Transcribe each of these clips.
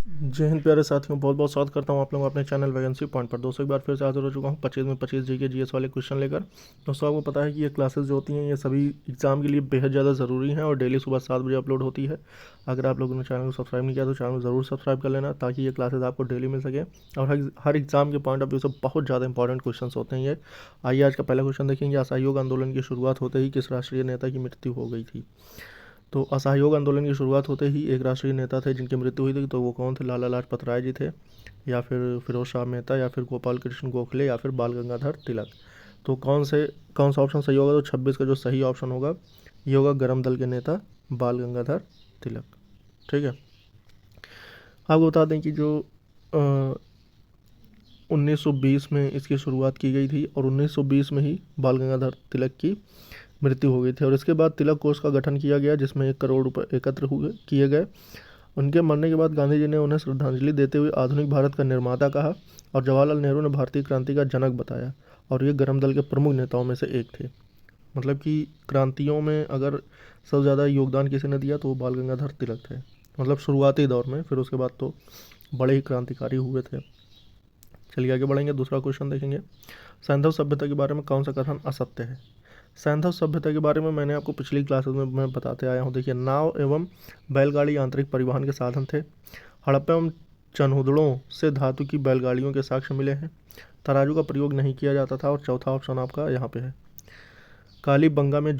जय हिंद प्यारे साथियों, बहुत बहुत स्वागत करता हूं आप लोगों को अपने चैनल वैकेंसी पॉइंट पर। दोस्तों एक बार फिर से हाजिर हो चुका हूं 25 में 25 जी के जीएस वाले क्वेश्चन लेकर। दोस्तों आपको पता है कि ये क्लासेस जो होती हैं ये सभी एग्जाम के लिए बेहद ज़्यादा ज़रूरी हैं और डेली सुबह 7 बजे अपलोड होती है। अगर आप लोगों ने चैनल को सब्सक्राइब नहीं किया तो चैनल को ज़रूर सब्सक्राइब कर लेना ताकि ये क्लासेज आपको डेली मिल सके। और हर एग्जाम के पॉइंट ऑफ व्यू से बहुत ज़्यादा इंपॉर्टेंट क्वेश्चन होते हैं ये। आइए आज का पहला क्वेश्चन देखेंगे। असहयोग आंदोलन की शुरुआत होते ही किस राष्ट्रीय नेता की मृत्यु हो गई थी? तो असहयोग आंदोलन की शुरुआत होते ही एक राष्ट्रीय नेता थे जिनकी मृत्यु हुई थी। तो वो कौन थे? लाला लाजपत राय जी थे, या फिर फिरोज शाह मेहता, या फिर गोपाल कृष्ण गोखले, या फिर बाल गंगाधर तिलक। तो कौन सा ऑप्शन सही होगा? तो 26 का जो सही ऑप्शन होगा ये होगा गरम दल के नेता बाल गंगाधर तिलक। ठीक है, आपको बता दें कि जो 1920 में इसकी शुरुआत की गई थी और 1920 में ही बाल गंगाधर तिलक की मृत्यु हो गई थी। और इसके बाद तिलक कोष का गठन किया गया जिसमें 1 करोड़ रुपए एकत्र हुए किए गए। उनके मरने के बाद गांधी जी ने उन्हें श्रद्धांजलि देते हुए आधुनिक भारत का निर्माता कहा और जवाहरलाल नेहरू ने भारतीय क्रांति का जनक बताया। और ये गरम दल के प्रमुख नेताओं में से एक थे। मतलब कि क्रांतियों में अगर सबसे ज़्यादा योगदान किसी ने दिया तो वो बाल गंगाधर तिलक थे, मतलब शुरुआती दौर में। फिर उसके बाद तो बड़े ही क्रांतिकारी हुए थे। चलिए आगे बढ़ेंगे, दूसरा क्वेश्चन देखेंगे। सैंधव सभ्यता के बारे में कौन सा कथन असत्य है? सैंधव सभ्यता के बारे में मैंने आपको पिछली क्लासेस में मैं बताते आया हूँ। देखिए, नाव एवं बैलगाड़ी आंतरिक परिवहन के साधन थे। हड़प्पा एवं चनहुदड़ों से धातु की बैलगाड़ियों के साक्ष्य मिले हैं। तराजू का प्रयोग नहीं किया जाता था। और चौथा ऑप्शन आपका यहाँ पे है, कालीबंगा में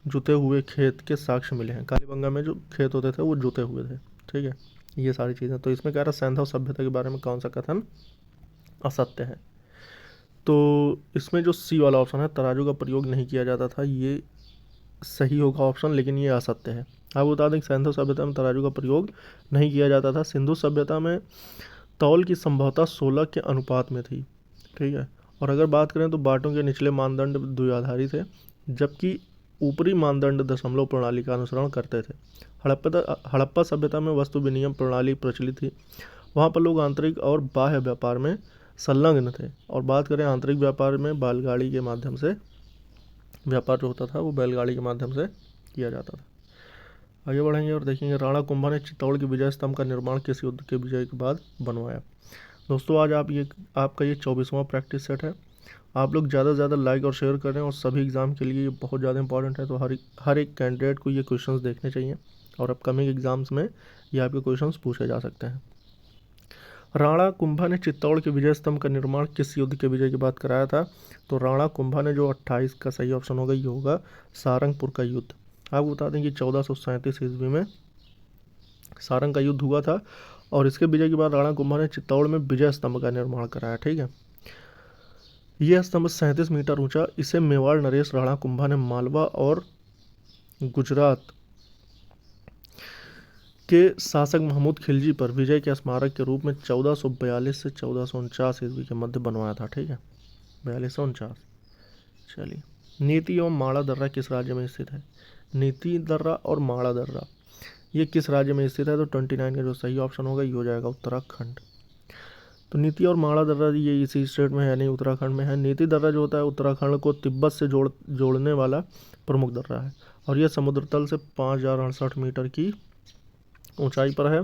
जुते हुए खेत के साक्ष्य मिले हैं। कालीबंगा में जो खेत होते थे वो जुते हुए थे। ठीक है, ये सारी चीज़ें। तो इसमें कह रहा सैंधव सभ्यता के बारे में कौन सा कथन असत्य है? तो इसमें जो सी वाला ऑप्शन है, तराजू का प्रयोग नहीं किया जाता था, ये सही होगा ऑप्शन, लेकिन ये असत्य है। आप बता दें कि सैंधव सभ्यता में तराजू का प्रयोग नहीं किया जाता था। सिंधु सभ्यता में तौल की संभवतः 16 के अनुपात में थी। ठीक है, और अगर बात करें तो बाटों के निचले मानदंड द्विआधारी थे जबकि ऊपरी मानदंड दशमलव प्रणाली का अनुसरण करते थे। हड़प्पा सभ्यता में वस्तु विनिमय प्रणाली प्रचलित थी। वहाँ पर लोग आंतरिक और बाह्य व्यापार में संलग्न थे। और बात करें आंतरिक व्यापार में, बैलगाड़ी के माध्यम से व्यापार जो होता था वो बैलगाड़ी के माध्यम से किया जाता था। आगे बढ़ेंगे और देखेंगे, राणा कुंभा ने चित्तौड़ के विजय स्तंभ का निर्माण किस युद्ध के विजय के बाद बनवाया? दोस्तों आज आपका ये 24वां प्रैक्टिस सेट है। आप लोग ज़्यादा से ज़्यादा लाइक और शेयर करें, और सभी एग्ज़ाम के लिए ये बहुत ज़्यादा इंपॉर्टेंट है। तो हर एक कैंडिडेट को ये क्वेश्चंस देखने चाहिए और अपकमिंग एग्ज़ाम्स में ये आपके क्वेश्चंस पूछे जा सकते हैं। राणा कुंभा ने चित्तौड़ के विजय स्तंभ का निर्माण किस युद्ध के विजय के बाद कराया था? तो राणा कुंभा ने जो 28 का सही ऑप्शन होगा ये होगा सारंगपुर का युद्ध। आपको बता दें कि 1437 ईस्वी में सारंग का युद्ध हुआ था और इसके विजय के बाद राणा कुंभा ने चित्तौड़ में विजय स्तंभ का निर्माण कराया। ठीक है, यह स्तंभ 37 मीटर ऊंचा, इसे मेवाड़ नरेश राणा कुंभा ने मालवा और गुजरात के शासक महमूद खिलजी पर विजय के स्मारक के रूप में 1442 से 1449 ईस्वी के मध्य बनवाया था। ठीक है, 4249। चलिए, नीति एवं माड़ा दर्रा किस राज्य में स्थित है? नीति दर्रा और माड़ा दर्रा ये किस राज्य में स्थित है? तो 29 का जो सही ऑप्शन होगा ये हो जाएगा उत्तराखंड। तो नीति और माड़ा दर्रा ये इसी स्टेट में है, नहीं उत्तराखंड में है। नीति दर्रा जो होता है उत्तराखंड को तिब्बत से जोड़ने वाला प्रमुख दर्रा है और यह समुद्र तल से 5068 मीटर की ऊंचाई पर है।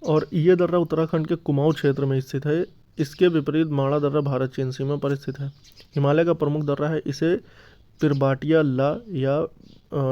और ये दर्रा उत्तराखंड के कुमाऊं क्षेत्र में स्थित है। इसके विपरीत माड़ा दर्रा भारत चीन सीमा पर स्थित है। हिमालय का प्रमुख दर्रा है। इसे पिरबाटिया ला या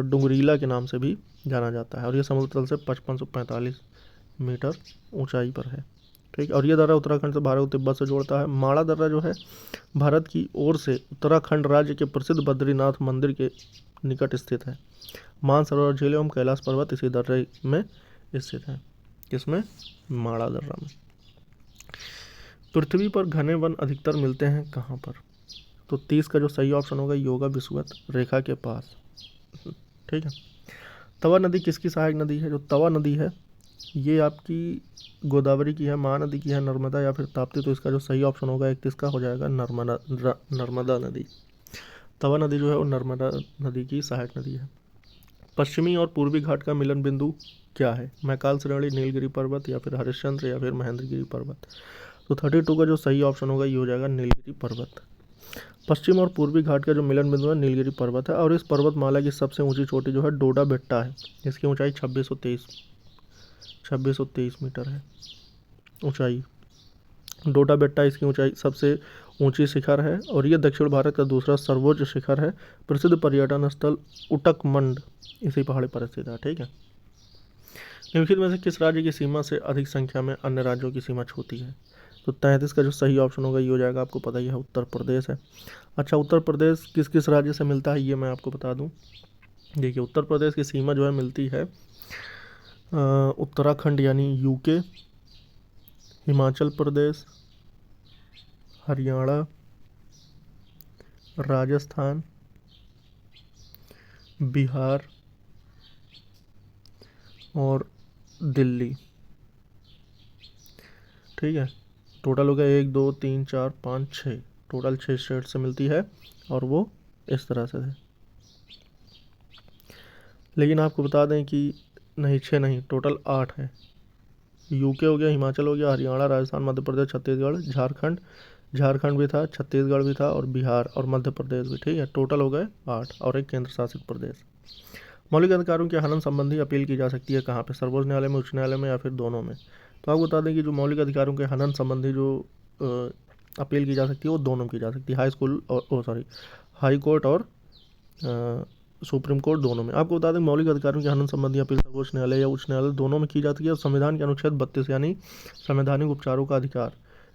डुंगरीला के नाम से भी जाना जाता है और यह समुद्र तल से 5545 मीटर ऊंचाई पर है। ठीक, और यह दर्रा उत्तराखंड से भारत को तिब्बत से जोड़ता है। माड़ा दर्रा जो है भारत की ओर से उत्तराखंड राज्य के प्रसिद्ध बद्रीनाथ मंदिर के निकट स्थित है। मानसरोवर झील एवं कैलाश पर्वत इसी दर्रे में स्थित है। किसमें? माड़ा दर्रा में। पृथ्वी पर घने वन अधिकतर मिलते हैं कहाँ पर? तो 30 का जो सही ऑप्शन होगा ये होगा विषुवत रेखा के पास। ठीक है, तवा नदी किसकी सहायक नदी है? जो तवा नदी है ये आपकी गोदावरी की है, महानदी की है, नर्मदा या फिर ताप्ती। तो इसका जो सही ऑप्शन होगा 31 का हो जाएगा नर्मदा नदी। तवा नदी जो है वो नर्मदा नदी की सहायक नदी है। पश्चिमी और पूर्वी घाट का मिलन बिंदु क्या है? मैकाल श्रेणी, नीलगिरी पर्वत, या फिर हरिश्चंद्र, या फिर महेंद्रगिरी पर्वत। तो 32 का जो सही ऑप्शन होगा ये हो जाएगा नीलगिरी पर्वत। पश्चिम और पूर्वी घाट का जो मिलन बिंदु है नीलगिरी पर्वत है और इस पर्वतमाला की सबसे ऊंची चोटी जो है डोडा बेट्टा है। इसकी ऊंचाई 2623 2623 मीटर है ऊंचाई। डोडा बेट्टा इसकी ऊंचाई सबसे ऊंची शिखर है और ये दक्षिण भारत का दूसरा सर्वोच्च शिखर है। प्रसिद्ध पर्यटन स्थल उटकमंड इसी पहाड़ी पर स्थित है। ठीक है। निम्नलिखित में से किस राज्य की सीमा से अधिक संख्या में अन्य राज्यों की सीमा छूती है? तो 33 का जो सही ऑप्शन होगा ये हो जाएगा, आपको पता ही है, उत्तर प्रदेश है। अच्छा, उत्तर प्रदेश किस किस राज्य से मिलता है ये मैं आपको बता दूं। देखिए, उत्तर प्रदेश की सीमा जो है मिलती है उत्तराखंड यानी यूके, हिमाचल प्रदेश, हरियाणा, राजस्थान, बिहार और दिल्ली। ठीक है। टोटल हो गया 1 2 3 4 5 6, टोटल 6 स्टेट से मिलती है और वो इस तरह से है। लेकिन आपको बता दें कि नहीं, 6 नहीं, टोटल 8 है। यूके हो गया, हिमाचल हो गया, हरियाणा, राजस्थान, मध्य प्रदेश, छत्तीसगढ़, झारखंड भी था, छत्तीसगढ़ भी था और बिहार और मध्य प्रदेश भी। ठीक है। टोटल हो गए 8 और एक केंद्र शासित प्रदेश। मौलिक अधिकारों के हनन संबंधी अपील की जा सकती है कहाँ पे? सर्वोच्च न्यायालय में, उच्च न्यायालय में या फिर दोनों में? तो आपको बता दें कि जो मौलिक अधिकारों के हनन संबंधी जो अपील की जा सकती है वो दोनों की जा सकती है, हाई कोर्ट और सुप्रीम कोर्ट, दोनों में। आपको बता दें मौलिक अधिकारों के हनन संबंधी अपील सर्वोच्च न्यायालय या उच्च न्यायालय दोनों में की जाती है। और संविधान के अनुच्छेद 32 यानी संवैधानिक उपचारों का अधिकार,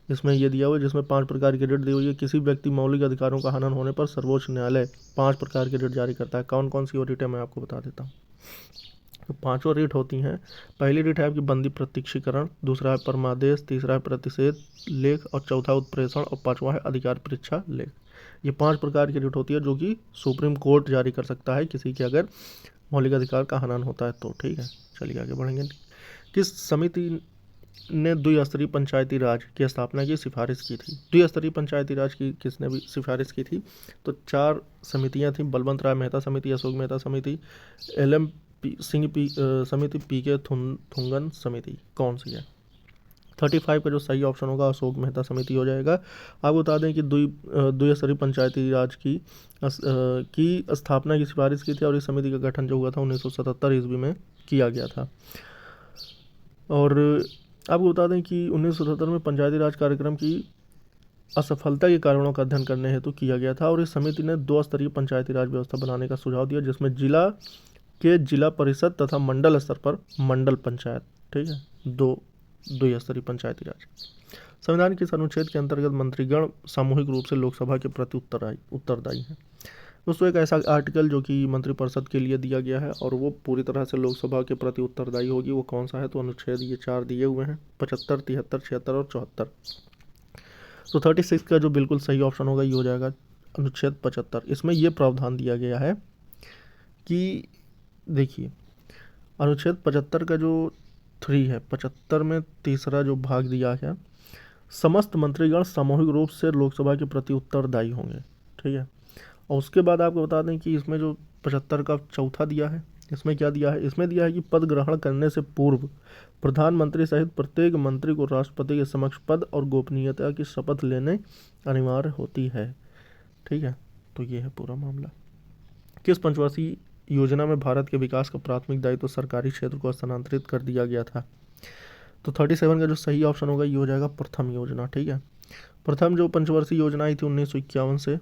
इसमें ये दिया हुआ है, जिसमें 5 प्रकार की रिट दी हुई है। किसी व्यक्ति मौलिक अधिकारों का हनन होने पर सर्वोच्च न्यायालय 5 प्रकार की रिट जारी करता है। कौन कौन सी वो रिट है मैं आपको बता देता हूँ। तो 5 रिट होती हैं। पहली रिट है आपकी बंदी प्रत्यक्षीकरण, दूसरा है परमादेश, तीसरा है प्रतिषेध लेख और चौथा उत्प्रेषण और पांचवा है अधिकार परीक्षा लेख। ये 5 प्रकार की रिट होती है जो कि सुप्रीम कोर्ट जारी कर सकता है किसी के अगर मौलिक अधिकार का हनन होता है तो। ठीक है, चलिए आगे बढ़ेंगे। किस समिति ने द्विस्तरीय पंचायती राज की स्थापना की सिफारिश की थी? द्विस्तरीय पंचायती राज की किसने भी सिफारिश की थी? तो 4 समितियां थी। बलवंत राय मेहता समिति, अशोक मेहता समिति, LM सिंह समिति, PK थुंगन समिति। कौन सी है? 35 का जो सही ऑप्शन होगा अशोक मेहता समिति हो जाएगा। आपको बता दें कि द्विस्तरीय पंचायती राज की स्थापना की सिफारिश की थी और इस समिति का गठन जो हुआ था 1977 ईस्वी में किया गया था। और आपको बता दें कि 1977 में पंचायती राज कार्यक्रम की असफलता के कारणों का अध्ययन करने हेतु किया गया था और इस समिति ने 2 स्तरीय पंचायती राज व्यवस्था बनाने का सुझाव दिया, जिसमें जिला परिषद तथा मंडल स्तर पर मंडल पंचायत। ठीक है, 2 स्तरीय पंचायती राज। संविधान के इस अनुच्छेद के अंतर्गत मंत्रीगण सामूहिक रूप से लोकसभा के प्रति उत्तरदायी हैं। दोस्तों, एक ऐसा आर्टिकल जो कि मंत्रिपरिषद के लिए दिया गया है और वो पूरी तरह से लोकसभा के प्रति उत्तरदायी होगी, वो कौन सा है? तो अनुच्छेद ये 4 दिए हुए हैं, 75, 73, 76 और 74। तो 36 का जो बिल्कुल सही ऑप्शन होगा ये हो जाएगा अनुच्छेद 75। इसमें यह प्रावधान दिया गया है कि देखिए, अनुच्छेद 75 का जो 3 है, 75 में तीसरा जो भाग दिया है, समस्त मंत्रीगण सामूहिक रूप से लोकसभा के प्रति उत्तरदायी होंगे। ठीक है। और उसके बाद आपको बता दें कि इसमें जो 75 का चौथा दिया है, इसमें क्या दिया है? इसमें दिया है कि पद ग्रहण करने से पूर्व प्रधानमंत्री सहित प्रत्येक मंत्री को राष्ट्रपति के समक्ष पद और गोपनीयता की शपथ लेने अनिवार्य होती है। ठीक है, तो ये है पूरा मामला। किस पंचवर्षीय योजना में भारत के विकास का प्राथमिक दायित्व सरकारी क्षेत्र को स्थानांतरित कर दिया गया था? तो 37 का जो सही ऑप्शन होगा ये हो जाएगा प्रथम योजना। ठीक है। प्रथम जो पंचवर्षीय योजना आई थी 1951 से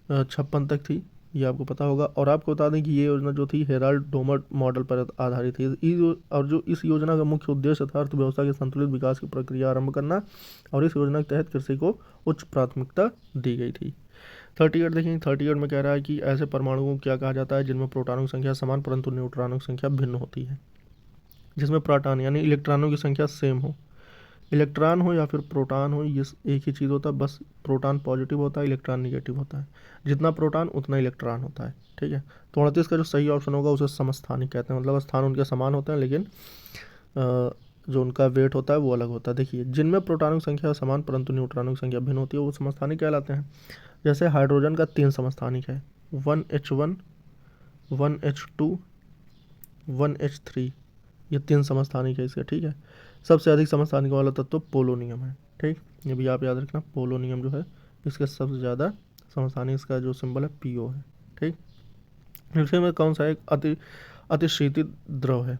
56 तक थी, ये आपको पता होगा। और आपको बता दें कि ये योजना जो थी हेराल्ड डोमर मॉडल पर आधारित थी। और जो इस योजना का मुख्य उद्देश्य था अर्थव्यवस्था के संतुलित विकास की प्रक्रिया आरंभ करना, और इस योजना के तहत कृषि को उच्च प्राथमिकता दी गई थी। 38 देखेंगे, 38 में कह रहा है कि ऐसे परमाणुओं को क्या कहा जाता है जिनमें प्रोटॉनों की संख्या समान परंतु न्यूट्रॉनों की संख्या भिन्न होती है? जिसमें प्रोटॉन यानी इलेक्ट्रॉनों की संख्या सेम हो, इलेक्ट्रॉन हो या फिर प्रोटॉन हो, ये एक ही चीज़ होता है, बस प्रोटॉन पॉजिटिव होता है, इलेक्ट्रॉन निगेटिव होता है। जितना प्रोटॉन उतना इलेक्ट्रॉन होता है। ठीक है। तो 38 का जो सही ऑप्शन होगा उसे समस्थानिक कहते हैं, मतलब स्थान उनके समान होते हैं लेकिन जो उनका वेट होता है वो अलग होता है। देखिए, जिनमें प्रोटॉनों की संख्या समान परंतु न्यूट्रॉनों की संख्या भिन्न होती है वो समस्थानिक कहलाते हैं। जैसे हाइड्रोजन का 3 समस्थानिक है, 1H1, 1H2, 1H3, ये 3 समस्थानिक है इसके। ठीक है। सबसे अधिक समस्थानिक वाला तत्व पोलोनियम है। ठीक, ये भी आप याद रखना, पोलोनियम जो है इसके सबसे ज़्यादा समस्थानिक, इसका जो सिंबल है PO है। ठीक, निम्न में कौन सा एक अतिशीतित द्रव है?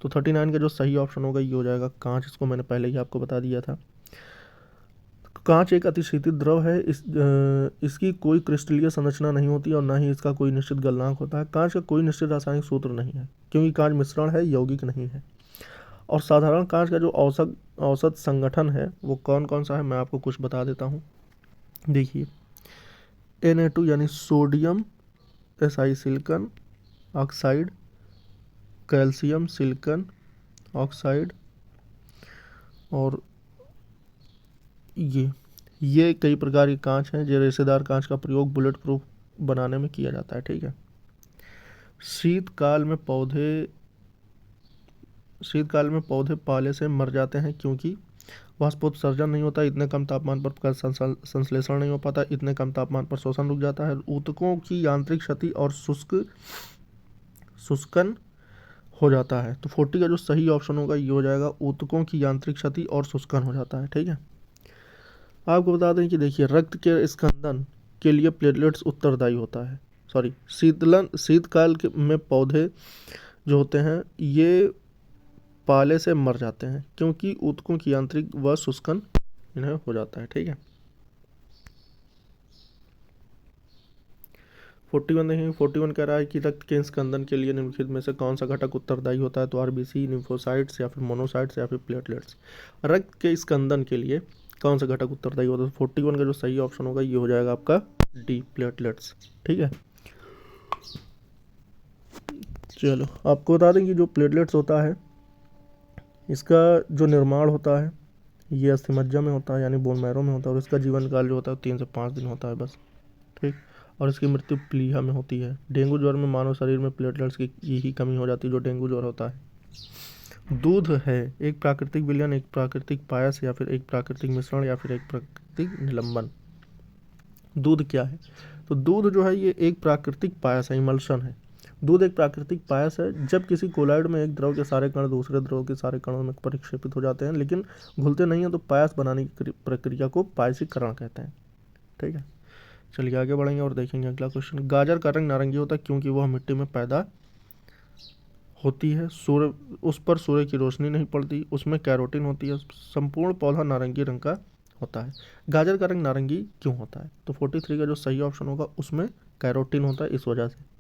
तो 39 का जो सही ऑप्शन होगा ये हो जाएगा कांच। इसको मैंने पहले ही आपको बता दिया था। कांच एक अतिशीतित द्रव है। इसकी कोई क्रिस्टलीय संरचना नहीं होती और ना ही इसका कोई निश्चित गलनांक होता है। कांच का कोई निश्चित रासायनिक सूत्र नहीं है क्योंकि कांच मिश्रण है, यौगिक नहीं है। और साधारण कांच का जो औसत औसत संगठन है वो कौन कौन सा है, मैं आपको कुछ बता देता हूँ। देखिए, Na2 यानी sodium Si silicon oxide, calcium silicon oxide, और ये कई प्रकार के कांच हैं। जो रेशेदार कांच का प्रयोग बुलेट प्रूफ बनाने में किया जाता है। ठीक है। शीतकाल में पौधे पाले से मर जाते हैं क्योंकि वाष्पोत्सर्जन नहीं होता, इतने कम तापमान पर संश्लेषण नहीं हो पाता, इतने कम तापमान पर शोषण रुक जाता है, ऊतकों की यांत्रिक क्षति और शुष्कन हो जाता है। तो 40 का जो सही ऑप्शन होगा ये हो जाएगा ऊतकों की यांत्रिक क्षति और शुष्कन हो जाता है। ठीक है। आपको बता दें कि देखिए, रक्त के स्कंदन के लिए प्लेटलेट्स उत्तरदायी होता है। सॉरी, शीतकाल में पौधे जो होते हैं ये पाले से मर जाते हैं क्योंकि ऊतकों की यांत्रिक व शुष्कन इन्हें हो जाता है। ठीक है। 41 देखेंगे। 41 कह रहा है कि रक्त के स्कंदन के लिए निम्नलिखित में से कौन सा घटक उत्तरदायी होता है। तो आरबीसी, लिम्फोसाइट्स या फिर मोनोसाइट्स या फिर प्लेटलेट्स। रक्त के स्कंदन के लिए कौन सा घटक उत्तरदायी होता है। 41 का जो सही ऑप्शन होगा ये हो जाएगा आपका डी, प्लेटलेट्स। ठीक है। चलो, आपको बता दें कि जो प्लेटलेट्स होता है इसका जो निर्माण होता है ये अस्थिमज्जा में होता है, यानी बोन मैरो में होता है, और इसका जीवन काल जो होता है 3 से 5 दिन होता है बस। ठीक। और इसकी मृत्यु प्लीहा में होती है। डेंगू ज्वर में मानव शरीर में प्लेटलेट्स की यही कमी हो जाती है जो डेंगू ज्वर होता है। दूध है एक प्राकृतिक विलयन, एक प्राकृतिक पायस या फिर एक प्राकृतिक मिश्रण या फिर एक प्राकृतिक निलंबन। दूध क्या है। तो दूध जो है ये एक प्राकृतिक पायस है, इमल्शन है। दूध एक प्राकृतिक पायस है। जब किसी कोलॉइड में एक द्रव के सारे कण दूसरे द्रव के सारे कणों में परिक्षेपित हो जाते हैं लेकिन घुलते नहीं हैं तो पायस बनाने की प्रक्रिया को पायसीकरण कहते हैं। ठीक है। चलिए आगे बढ़ेंगे और देखेंगे अगला क्वेश्चन। गाजर का रंग नारंगी होता है क्योंकि वह मिट्टी में पैदा होती है। उस पर सूर्य की रोशनी नहीं पड़ती, उसमें कैरोटीन होती है, संपूर्ण पौधा नारंगी रंग का होता है। गाजर का रंग नारंगी क्यों होता है। तो 43 का जो सही ऑप्शन होगा उसमें कैरोटीन होता है, इस वजह से।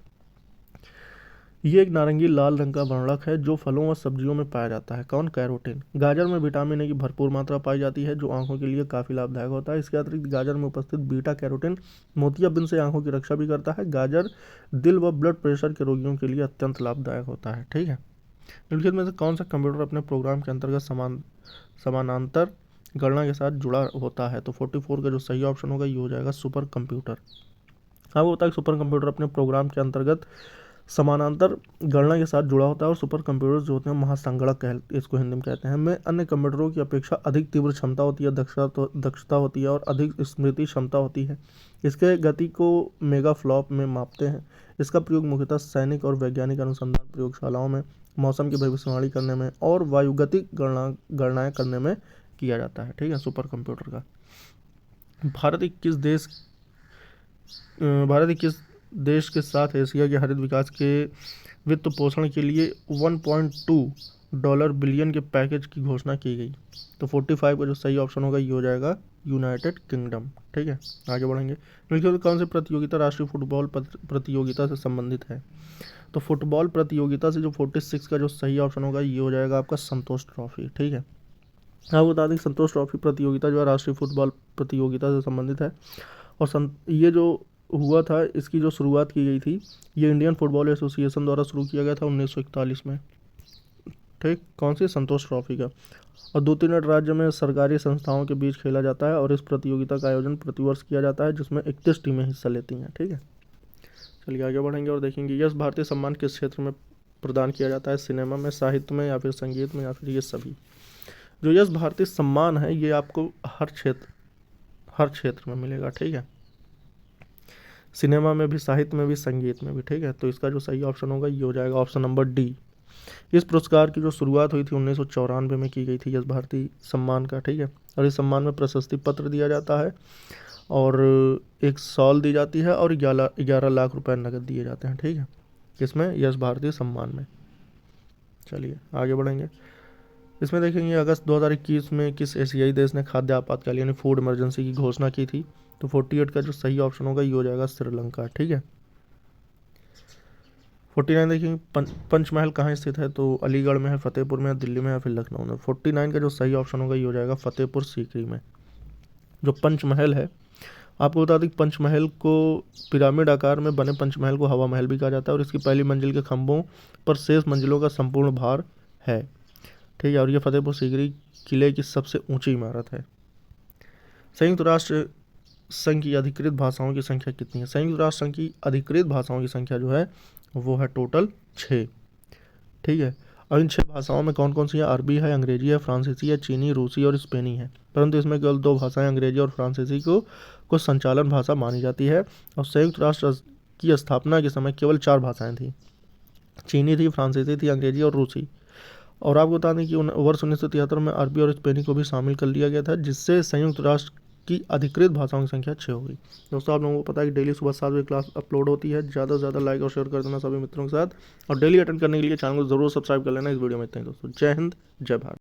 ये एक नारंगी लाल रंग का वर्णक है जो फलों व सब्जियों में पाया जाता है। कौन, कैरोटीन। गाजर में विटामिन ए की भरपूर मात्रा पाई जाती है जो आंखों के लिए काफ़ी लाभदायक होता है। इसके अतिरिक्त गाजर में उपस्थित बीटा कैरोटीन मोतियाबिंद से आंखों की रक्षा भी करता है। गाजर दिल व ब्लड प्रेशर के रोगियों के लिए अत्यंत लाभदायक होता है। ठीक है। निम्नलिखित में से कौन सा कंप्यूटर अपने प्रोग्राम के अंतर्गत समानांतर गणना के साथ जुड़ा होता है। तो 44 का जो सही ऑप्शन होगा ये हो जाएगा सुपर कंप्यूटर। आपको होता है सुपर कंप्यूटर अपने प्रोग्राम के अंतर्गत समानांतर गणना के साथ जुड़ा होता है और सुपर कंप्यूटर जो होते हैं महासंगणक इसको हिंदी में कहते हैं। में अन्य कंप्यूटरों की अपेक्षा अधिक तीव्र क्षमता होती है, दक्षता होती है और अधिक स्मृति क्षमता होती है। इसके गति को मेगा फ्लॉप में मापते हैं। इसका प्रयोग मुख्यतः सैनिक और वैज्ञानिक अनुसंधान प्रयोगशालाओं में, मौसम की भविष्यवाणी करने में और वायुगतिक गणनाएं करने में किया जाता है। ठीक है। सुपर कंप्यूटर का भारत किस देश के साथ एशिया के हरित विकास के वित्त पोषण के लिए $1.2 बिलियन के पैकेज की घोषणा की गई। तो 45 का जो सही ऑप्शन होगा ये हो जाएगा यूनाइटेड किंगडम। ठीक है। आगे बढ़ेंगे। निम्नलिखित कौन सी प्रतियोगिता राष्ट्रीय फुटबॉल प्रतियोगिता से संबंधित है। तो फुटबॉल प्रतियोगिता से जो 46 का जो सही ऑप्शन होगा ये हो जाएगा आपका संतोष ट्रॉफी। ठीक है। आपको बता दें संतोष ट्रॉफी प्रतियोगिता जो है राष्ट्रीय फुटबॉल प्रतियोगिता से संबंधित है। और ये जो हुआ था इसकी जो शुरुआत की गई थी ये इंडियन फुटबॉल एसोसिएशन द्वारा शुरू किया गया था 1941 में। ठीक। कौन सी, संतोष ट्रॉफी का। और 2-3 राज्य में सरकारी संस्थाओं के बीच खेला जाता है और इस प्रतियोगिता का आयोजन प्रतिवर्ष किया जाता है जिसमें 31 टीमें हिस्सा लेती हैं। ठीक है। चलिए आगे बढ़ेंगे और देखेंगे यश भारतीय सम्मान किस क्षेत्र में प्रदान किया जाता है। सिनेमा में, साहित्य में या फिर संगीत में या फिर ये सभी। जो यश भारतीय सम्मान है ये आपको हर क्षेत्र में मिलेगा। ठीक है। सिनेमा में भी, साहित्य में भी, संगीत में भी। ठीक है। तो इसका जो सही ऑप्शन होगा ये हो जाएगा ऑप्शन नंबर डी। इस पुरस्कार की जो शुरुआत हुई थी 1994 में की गई थी यश भारती सम्मान का। ठीक है। और इस सम्मान में प्रशस्ति पत्र दिया जाता है और एक शॉल दी जाती है और 11 लाख रुपए नगद दिए जाते हैं। ठीक है। किसमें, यश भारती सम्मान में। चलिए आगे बढ़ेंगे। इसमें देखेंगे अगस्त 2021 में किस एशियाई देश ने खाद्य आपातकाल यानी फूड इमरजेंसी की घोषणा की थी। तो 48 का जो सही ऑप्शन होगा ये हो जाएगा श्रीलंका। ठीक है। 49 देखेंगे पंचमहल कहाँ स्थित है। तो अलीगढ़ में है, फतेहपुर में है, दिल्ली में है, फिर लखनऊ में। 49 का जो सही ऑप्शन होगा ये हो जाएगा फतेहपुर सीकरी में। जो पंचमहल है, आपको बता दें कि पंचमहल को पिरामिड आकार में बने पंचमहल को हवा महल भी कहा जाता है और इसकी पहली मंजिल के खंभों पर शेष मंजिलों का संपूर्ण भार है। ठीक है। और ये फतेहपुर सीकरी किले की सबसे ऊंची इमारत है। संयुक्त राष्ट्र संघ की अधिकृत भाषाओं की संख्या कितनी है। संयुक्त राष्ट्र संघ की अधिकृत भाषाओं की संख्या जो है वो है टोटल 6। ठीक है। और इन 6 भाषाओं में कौन कौन सी है। अरबी है, अंग्रेजी है, फ्रांसीसी है, चीनी, रूसी और स्पेनी है। परंतु इसमें केवल 2 भाषाएं अंग्रेजी और फ्रांसीसी को संचालन भाषा मानी जाती है। और संयुक्त राष्ट्र की स्थापना के समय केवल 4 भाषाएं थी। चीनी थी, फ्रांसीसी थी, अंग्रेजी और रूसी। और आपको बता दें कि वर्ष 1973 में अरबी और स्पेनी को भी शामिल कर लिया गया था, जिससे संयुक्त राष्ट्र की अधिकृत भाषाओं की संख्या 6 हो गई। दोस्तों आप लोगों को पता है कि डेली सुबह 7 बजे क्लास अपलोड होती है। ज़्यादा से ज़्यादा लाइक और शेयर कर देना सभी मित्रों के साथ, और डेली अटेंड करने के लिए चैनल को जरूर सब्सक्राइब कर लेना। इस वीडियो में इतना ही दोस्तों। जय हिंद, जय भारत।